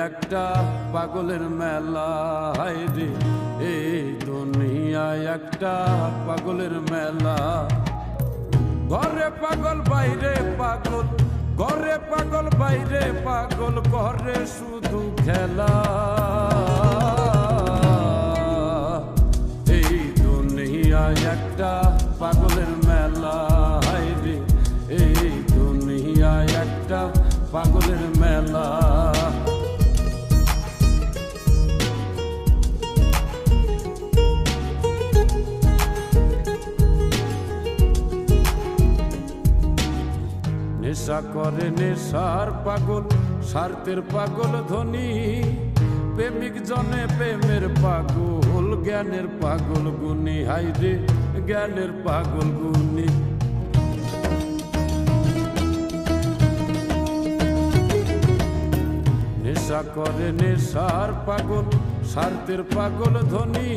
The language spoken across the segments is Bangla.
একটা পাগলের মেলা, হায়রে এই দুনিয়ায় একটা পাগলের মেলা। ঘরে পাগল বাইরে পাগল, ঘরে পাগল বাইরে পাগল, ঘরে শুধু খেলা। এই দুনিয়ায় একটা পাগলের মেলা, হায়রে এই দুনিয়ায় একটা পাগলের মেলা। নেশা করে নেশার পাগল, স্বার্থের পাগল ধনী, প্রেমিক জনে প্রেমের পাগল, জ্ঞানের পাগল গুণী, হায়রে জ্ঞানের পাগল গুণী। নেশা করে নেশার পাগল, স্বার্থের পাগল ধনী,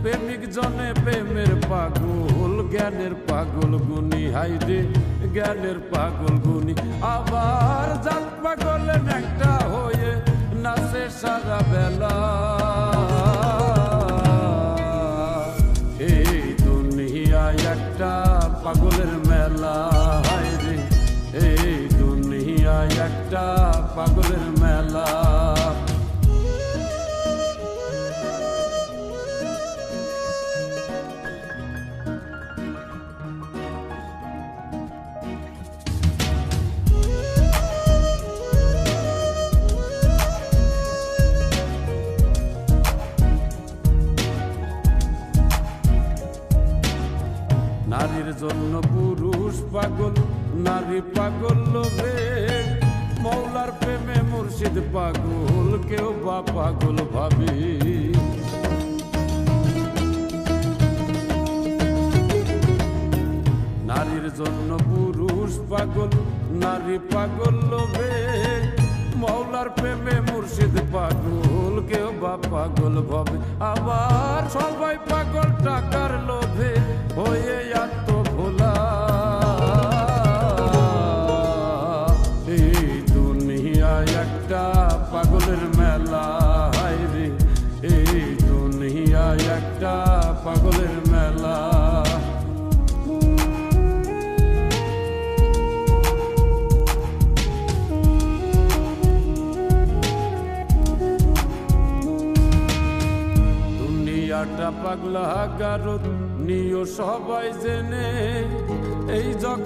প্রেমিক জনে প্রেমের পাগল, জ্ঞানের পাগল গুণী, হায়রে জ্ঞানের পাগল গুণী। আবার জাত পাগল একটা হয়ে নাচে সারা বেলা। এই দুনিয়ায় একটা পাগলের মেলা, হায়রে এই দুনিয়ায় একটা পাগলের মেলা। নারীর জন্য পুরুষ পাগল, নারী পাগল লোভে, মৌলার প্রেমে মুর্শিদ পাগল, কেউ বা পাগল ভাবে। নারীর জন্য পুরুষ পাগল, নারী পাগল লোভে, মৌলার প্রেমে মুর্শিদ পাগল, কেউ বা পাগল ভাবে। আবার সবাই পাগল টাকার লোভে হয়ে আত্মভোলা। এই দুনিয়ায় একটা পাগলের মেলা, হায়রে এই দুনিয়ায় একটা পাগলের মেলা। দুনিয়াটা পাগলা গারদ নিও সবাই জেনে, এই জগৎ